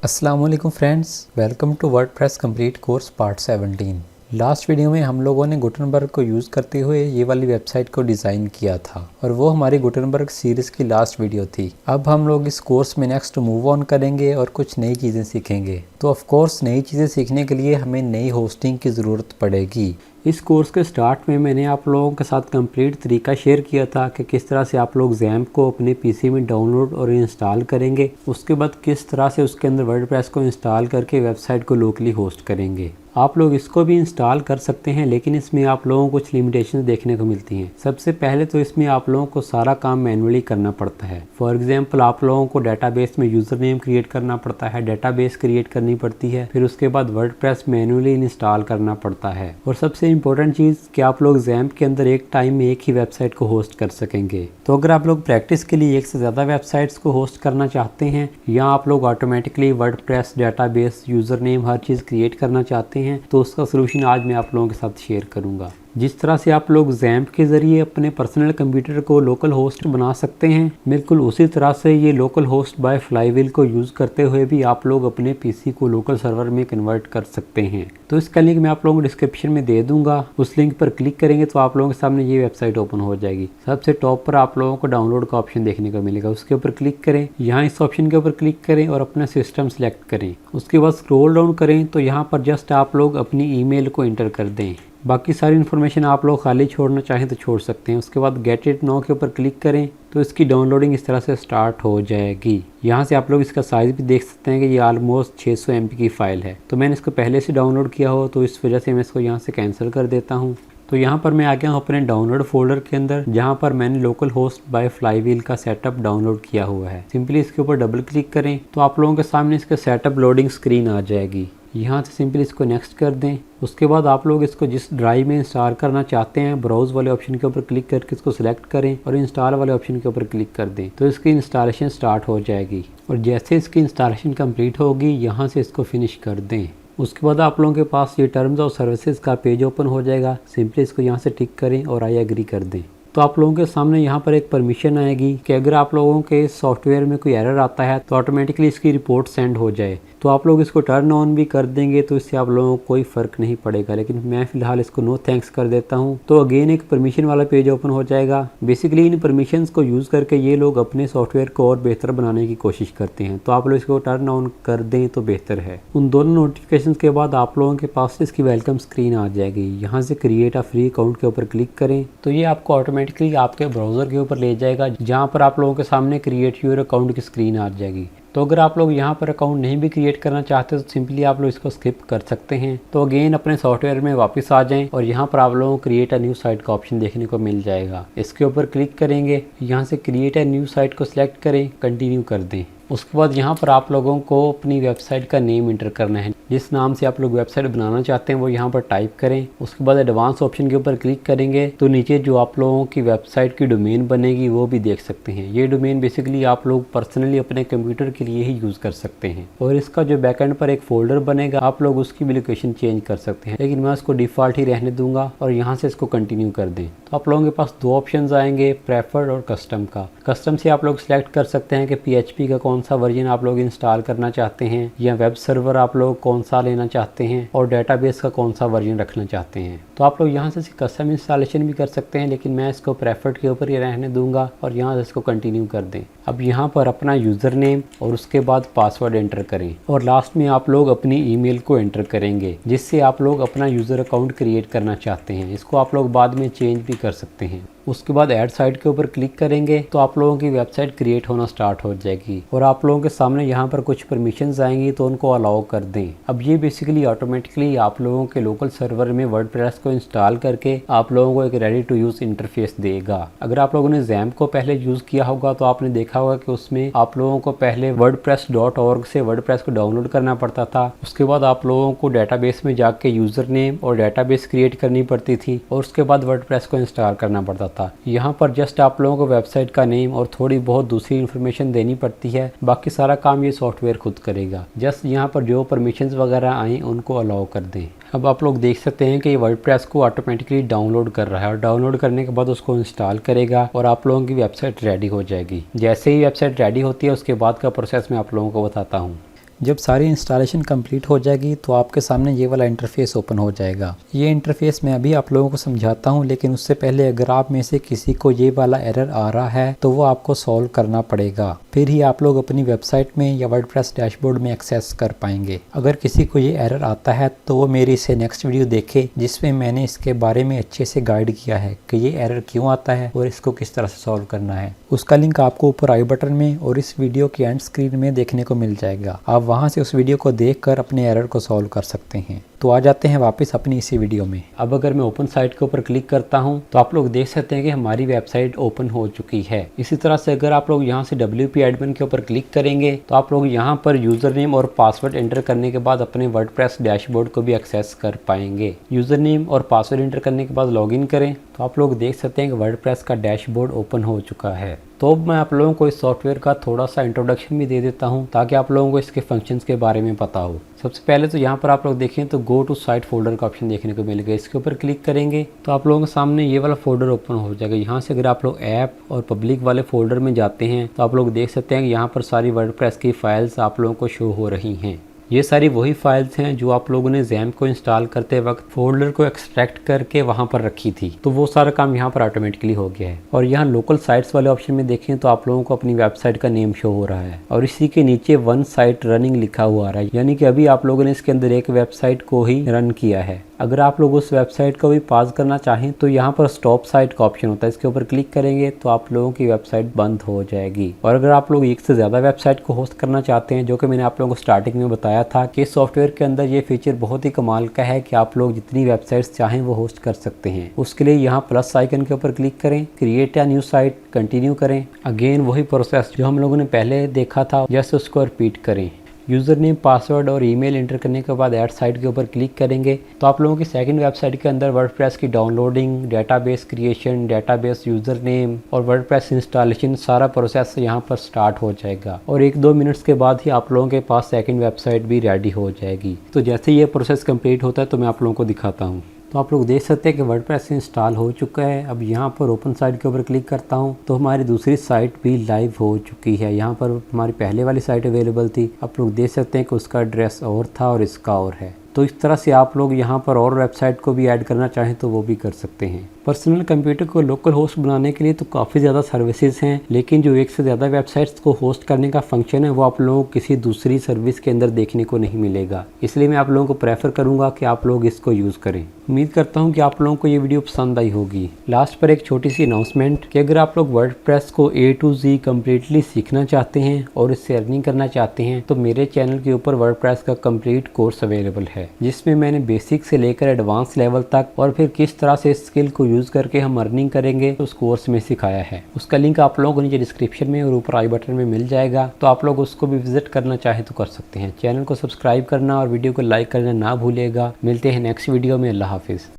अस्सलाम वालेकुम friends, welcome to WordPress complete course part 17। Last video में हम लोगों ने गुटेनबर्ग को यूज़ करते हुए ये वाली वेबसाइट को डिज़ाइन किया था और वो हमारी गुटेनबर्ग सीरीज़ की लास्ट वीडियो थी। अब हम लोग इस कोर्स में नेक्स्ट मूव ऑन करेंगे और कुछ नई चीज़ें सीखेंगे। तो ऑफ कोर्स नई चीज़ें सीखने के लिए हमें नई होस्टिंग की ज़रूरत पड़ेगी। इस कोर्स के स्टार्ट में मैंने आप लोगों के साथ कंप्लीट तरीका शेयर किया था कि किस तरह से आप लोग ज़ैम्प को अपने पीसी में डाउनलोड और इंस्टॉल करेंगे, उसके बाद किस तरह से उसके अंदर वर्डप्रेस को इंस्टॉल करके वेबसाइट को लोकली होस्ट करेंगे। आप लोग इसको भी इंस्टॉल कर सकते हैं, लेकिन इसमें आप लोगों को कुछ लिमिटेशंस देखने को मिलती हैं। सबसे पहले तो इसमें आप लोगों को सारा काम मैनुअली करना पड़ता है। फॉर एग्जांपल आप लोगों को डेटाबेस में यूज़र नेम क्रिएट करना पड़ता है, डेटाबेस क्रिएट करनी पड़ती है, फिर उसके बाद वर्डप्रेस मैनुअली इंस्टॉल करना पड़ता है। और सबसे इम्पोर्टेंट चीज़ कि आप लोग ज़ैम्प के अंदर एक टाइम में एक ही वेबसाइट को होस्ट कर सकेंगे। तो अगर आप लोग प्रैक्टिस के लिए एक से ज़्यादा वेबसाइट्स को होस्ट करना चाहते हैं या आप लोग automatically WordPress database user name हर चीज़ क्रिएट करना चाहते हैं, तो उसका सोल्यूशन आज मैं आप लोगों के साथ शेयर करूंगा। जिस तरह से आप लोग ज़ैम्प के ज़रिए अपने पर्सनल कंप्यूटर को लोकल होस्ट बना सकते हैं, बिल्कुल उसी तरह से ये लोकल होस्ट बाय फ्लाईव्हील को यूज़ करते हुए भी आप लोग अपने पीसी को लोकल सर्वर में कन्वर्ट कर सकते हैं। तो इसका लिंक मैं आप लोगों को डिस्क्रिप्शन में दे दूंगा। उस लिंक पर क्लिक करेंगे तो आप लोगों के सामने ये वेबसाइट ओपन हो जाएगी। सबसे टॉप पर आप लोगों को डाउनलोड का ऑप्शन देखने को मिलेगा, उसके ऊपर क्लिक करें। यहाँ इस ऑप्शन के ऊपर क्लिक करें और अपना सिस्टम सेलेक्ट करें। उसके बाद स्क्रॉल डाउन करें तो यहाँ पर जस्ट आप लोग अपनी ईमेल को एंटर कर दें। बाकी सारी इन्फॉर्मेशन आप लोग खाली छोड़ना चाहें तो छोड़ सकते हैं। उसके बाद गेट इट नाउ के ऊपर क्लिक करें तो इसकी डाउनलोडिंग इस तरह से स्टार्ट हो जाएगी। यहाँ से आप लोग इसका साइज़ भी देख सकते हैं कि ये ऑलमोस्ट 600 MB की फ़ाइल है। तो मैंने इसको पहले से डाउनलोड किया हो तो इस वजह से मैं इसको यहाँ से कैंसिल कर देता हूँ। तो यहाँ पर मैं आ गया हूँ अपने डाउनलोड फोल्डर के अंदर, जहाँ पर मैंने लोकल होस्ट बाय फ्लाईव्हील का सेटअप डाउनलोड किया हुआ है। सिंपली इसके ऊपर डबल क्लिक करें तो आप लोगों के सामने इसका सेटअप लोडिंग स्क्रीन आ जाएगी। यहाँ से सिंपली इसको नेक्स्ट कर दें। उसके बाद आप लोग इसको जिस ड्राइव में इंस्टॉल करना चाहते हैं, ब्राउज वाले ऑप्शन के ऊपर क्लिक करके इसको सिलेक्ट करें और इंस्टॉल वाले ऑप्शन के ऊपर क्लिक कर दें तो इसकी इंस्टॉलेशन स्टार्ट हो जाएगी। और जैसे इसकी इंस्टॉलेशन कंप्लीट होगी, यहाँ से इसको फिनिश कर दें। उसके बाद आप लोगों के पास ये टर्म्स और सर्विसेज का पेज ओपन हो जाएगा। सिंपली इसको यहाँ से टिक करें और आई एग्री कर दें। तो आप लोगों के सामने यहाँ पर एक परमिशन आएगी कि अगर आप लोगों के सॉफ्टवेयर में कोई एरर आता है तो ऑटोमेटिकली इसकी रिपोर्ट सेंड हो जाए। तो आप लोग इसको टर्न ऑन भी कर देंगे तो इससे आप लोगों को कोई फ़र्क नहीं पड़ेगा, लेकिन मैं फ़िलहाल इसको नो थैंक्स कर देता हूँ। तो अगेन एक परमिशन वाला पेज ओपन हो जाएगा। बेसिकली इन परमिशंस को यूज़ करके ये लोग अपने सॉफ्टवेयर को और बेहतर बनाने की कोशिश करते हैं। तो आप लोग इसको टर्न ऑन कर दें तो बेहतर है। उन दोनों नोटिफिकेशन के बाद आप लोगों के पास इसकी वेलकम स्क्रीन आ जाएगी। यहाँ से क्रिएट अ फ्री अकाउंट के ऊपर क्लिक करें तो ये आपको ऑटोमेटिकली आपके ब्राउज़र के ऊपर ले जाएगा, जहाँ पर आप लोगों के सामने क्रिएट योर अकाउंट की स्क्रीन आ जाएगी। तो अगर आप लोग यहाँ पर अकाउंट नहीं भी क्रिएट करना चाहते तो सिंपली आप लोग इसको स्किप कर सकते हैं। तो अगेन अपने सॉफ्टवेयर में वापस आ जाएं और यहाँ पर आप लोगों को क्रिएट अ न्यू साइट का ऑप्शन देखने को मिल जाएगा। इसके ऊपर क्लिक करेंगे, यहाँ से क्रिएट अ न्यू साइट को सिलेक्ट करें, कंटिन्यू कर दें। उसके बाद यहाँ पर आप लोगों को अपनी वेबसाइट का नेम इंटर करना है। जिस नाम से आप लोग वेबसाइट बनाना चाहते हैं वो यहाँ पर टाइप करें। उसके बाद एडवांस ऑप्शन के ऊपर क्लिक करेंगे तो नीचे जो आप लोगों की वेबसाइट की डोमेन बनेगी वो भी देख सकते हैं। ये डोमेन बेसिकली आप लोग पर्सनली अपने कंप्यूटर के लिए ही यूज़ कर सकते हैं और इसका जो बैकएंड पर एक फोल्डर बनेगा आप लोग उसकी भी लोकेशन चेंज कर सकते हैं, लेकिन मैं उसको डिफ़ॉल्ट ही रहने दूंगा और यहाँ से इसको कंटिन्यू कर दें। तो आप लोगों के पास दो ऑप्शन आएंगे, प्रेफर्ड और कस्टम का। कस्टम से आप लोग सिलेक्ट कर सकते हैं कि PHP का कौन सा वर्जन आप लोग इंस्टॉल करना चाहते हैं या वेब सर्वर आप लोग कौन सा लेना चाहते हैं और डेटाबेस का कौन सा वर्जन रखना चाहते हैं। तो आप लोग यहाँ से कस्टम इंस्टॉलेशन भी कर सकते हैं, लेकिन मैं इसको प्रेफर्ड के ऊपर ही रहने दूंगा और यहाँ से इसको कंटिन्यू कर दें। अब यहाँ पर अपना यूज़र नेम और उसके बाद पासवर्ड एंटर करें और लास्ट में आप लोग अपनी ईमेल को एंटर करेंगे, जिससे आप लोग अपना यूज़र अकाउंट क्रिएट करना चाहते हैं। इसको आप लोग बाद में चेंज भी कर सकते हैं। उसके बाद ऐड साइट के ऊपर क्लिक करेंगे तो आप लोगों की वेबसाइट क्रिएट होना स्टार्ट हो जाएगी और आप लोगों के सामने यहाँ पर कुछ परमिशंस आएंगी तो उनको अलाउ कर दें। अब ये बेसिकली ऑटोमेटिकली आप लोगों के लोकल सर्वर में वर्डप्रेस को इंस्टॉल करके आप लोगों को एक रेडी टू यूज़ इंटरफेस देगा। अगर आप लोगों ने ज़ैम्प को पहले यूज़ किया होगा तो आपने देखा होगा कि उसमें आप लोगों को पहले wordpress.org से वर्डप्रेस को डाउनलोड करना पड़ता था। उसके बाद आप लोगों को डेटाबेस में जाके यूज़र नेम और डेटाबेस क्रिएट करनी पड़ती थी और उसके बाद वर्डप्रेस को इंस्टॉल करना पड़ता था। यहाँ पर जस्ट आप लोगों को वेबसाइट का नेम और थोड़ी बहुत दूसरी इन्फॉर्मेशन देनी पड़ती है, बाकी सारा काम ये सॉफ्टवेयर खुद करेगा। जस्ट यहाँ पर जो परमिशंस वगैरह आए उनको अलाउ कर दें। अब आप लोग देख सकते हैं कि ये वर्डप्रेस को ऑटोमेटिकली डाउनलोड कर रहा है और डाउनलोड करने के बाद उसको इंस्टॉल करेगा और आप लोगों की वेबसाइट रेडी हो जाएगी। जैसे ही वेबसाइट रेडी होती है उसके बाद का प्रोसेस मैं आप लोगों को बताता हूँ। जब सारी इंस्टॉलेशन कंप्लीट हो जाएगी तो आपके सामने ये वाला इंटरफेस ओपन हो जाएगा। ये इंटरफेस मैं अभी आप लोगों को समझाता हूँ, लेकिन उससे पहले अगर आप में से किसी को ये वाला एरर आ रहा है तो वो आपको सॉल्व करना पड़ेगा, फिर ही आप लोग अपनी वेबसाइट में या वर्डप्रेस डैशबोर्ड में एक्सेस कर पाएंगे। अगर किसी को ये एरर आता है तो वो मेरी इसे नेक्स्ट वीडियो देखे, जिसमें मैंने इसके बारे में अच्छे से गाइड किया है कि ये एरर क्यों आता है और इसको किस तरह से सॉल्व करना है। उसका लिंक आपको ऊपर आई बटन में और इस वीडियो की एंड स्क्रीन में देखने को मिल जाएगा। आप वहां से उस वीडियो को देखकर अपने एरर को सॉल्व कर सकते हैं। तो आ जाते हैं वापस अपनी इसी वीडियो में। अब अगर मैं ओपन साइट के ऊपर क्लिक करता हूं तो आप लोग देख सकते हैं कि हमारी वेबसाइट ओपन हो चुकी है। इसी तरह से अगर आप लोग यहां से WP एडमिन के ऊपर क्लिक करेंगे तो आप लोग यहां पर यूजर नेम और पासवर्ड एंटर करने के बाद अपने वर्डप्रेस डैशबोर्ड को भी एक्सेस कर पाएंगे। यूजर नेम और पासवर्ड एंटर करने के बाद लॉगिन करें तो आप लोग देख सकते हैं कि वर्डप्रेस का डैशबोर्ड ओपन हो चुका है। तो अब मैं आप लोगों को इस सॉफ्टवेयर का थोड़ा सा इंट्रोडक्शन भी दे देता हूं ताकि आप लोगों को इसके फंक्शंस के बारे में पता हो। सबसे पहले तो यहाँ पर आप लोग देखें तो गो टू साइट फोल्डर का ऑप्शन देखने को मिलेगा। इसके ऊपर क्लिक करेंगे तो आप लोगों के सामने ये वाला फोल्डर ओपन हो जाएगा। यहाँ से अगर आप लोग ऐप और पब्लिक वाले फोल्डर में जाते हैं तो आप लोग देख सकते हैं कि यहाँ पर सारी वर्डप्रेस की फाइल्स आप लोगों को शो हो रही हैं। ये सारी वही फाइल्स हैं जो आप लोगों ने XAMPP को इंस्टॉल करते वक्त फोल्डर को एक्सट्रैक्ट करके वहाँ पर रखी थी, तो वो सारा काम यहाँ पर ऑटोमेटिकली हो गया है। और यहाँ लोकल साइट्स वाले ऑप्शन में देखें तो आप लोगों को अपनी वेबसाइट का नेम शो हो रहा है और इसी के नीचे वन साइट रनिंग लिखा हुआ आ रहा है, यानी कि अभी आप लोगों ने इसके अंदर एक वेबसाइट को ही रन किया है। अगर आप लोग उस वेबसाइट को भी पॉज करना चाहें तो यहाँ पर स्टॉप साइट का ऑप्शन होता है। इसके ऊपर क्लिक करेंगे तो आप लोगों की वेबसाइट बंद हो जाएगी। और अगर आप लोग एक से ज़्यादा वेबसाइट को होस्ट करना चाहते हैं, जो कि मैंने आप लोगों को स्टार्टिंग में बताया था कि इस सॉफ्टवेयर के अंदर ये फीचर बहुत ही कमाल का है कि आप लोग जितनी वेबसाइट्स चाहें वो होस्ट कर सकते हैं। उसके लिए यहाँ प्लस आइकन के ऊपर क्लिक करें, create a new site, continue करें। अगेन वही प्रोसेस जो हम लोगों ने पहले देखा था, जैसे उसको रिपीट करें। यूज़र नेम, पासवर्ड और ईमेल एंटर करने के बाद ऐड साइट के ऊपर क्लिक करेंगे तो आप लोगों की सेकंड वेबसाइट के अंदर वर्डप्रेस की downloading, database creation, database user name और वर्डप्रेस इंस्टॉलेशन सारा प्रोसेस यहाँ पर स्टार्ट हो जाएगा। और 1-2 मिनट्स के बाद ही आप लोगों के पास सेकंड वेबसाइट भी रेडी हो जाएगी। तो जैसे ये प्रोसेस कंप्लीट होता है तो मैं आप लोगों को दिखाता हूँ। तो आप लोग देख सकते हैं कि वर्डप्रेस इंस्टॉल हो चुका है। अब यहाँ पर ओपन साइट के ऊपर क्लिक करता हूँ तो हमारी दूसरी साइट भी लाइव हो चुकी है। यहाँ पर हमारी पहले वाली साइट अवेलेबल थी, आप लोग देख सकते हैं कि उसका एड्रेस और था और इसका और है। तो इस तरह से आप लोग यहाँ पर और वेबसाइट को भी ऐड करना चाहें तो वो भी कर सकते हैं। पर्सनल कंप्यूटर को लोकल होस्ट बनाने के लिए तो काफ़ी ज़्यादा सर्विसेज हैं, लेकिन जो एक से ज़्यादा वेबसाइट्स को होस्ट करने का फंक्शन है वो आप लोगों को किसी दूसरी सर्विस के अंदर देखने को नहीं मिलेगा। इसलिए मैं आप लोगों को प्रेफर करूँगा कि आप लोग इसको यूज़ करें। उम्मीद करता हूँ कि आप लोगों को ये वीडियो पसंद आई होगी। लास्ट पर एक छोटी सी अनाउंसमेंट कि अगर आप लोग वर्डप्रेस को A to Z कम्प्लीटली सीखना चाहते हैं और इससे अर्निंग करना चाहते हैं तो मेरे चैनल के ऊपर वर्डप्रेस का कंप्लीट कोर्स अवेलेबल है, जिसमें मैंने बेसिक से लेकर एडवांस लेवल तक और फिर किस तरह से इस स्किल को यूज़ करके हम अर्निंग करेंगे उस कोर्स में सिखाया है। उसका लिंक आप लोगों को नीचे डिस्क्रिप्शन में और ऊपर आई बटन में मिल जाएगा, तो आप लोग उसको भी विजिट करना चाहे तो कर सकते हैं। चैनल को सब्सक्राइब करना और वीडियो को लाइक करना ना भूलिएगा। मिलते हैं नेक्स्ट वीडियो में। अल्लाह हाफिज़।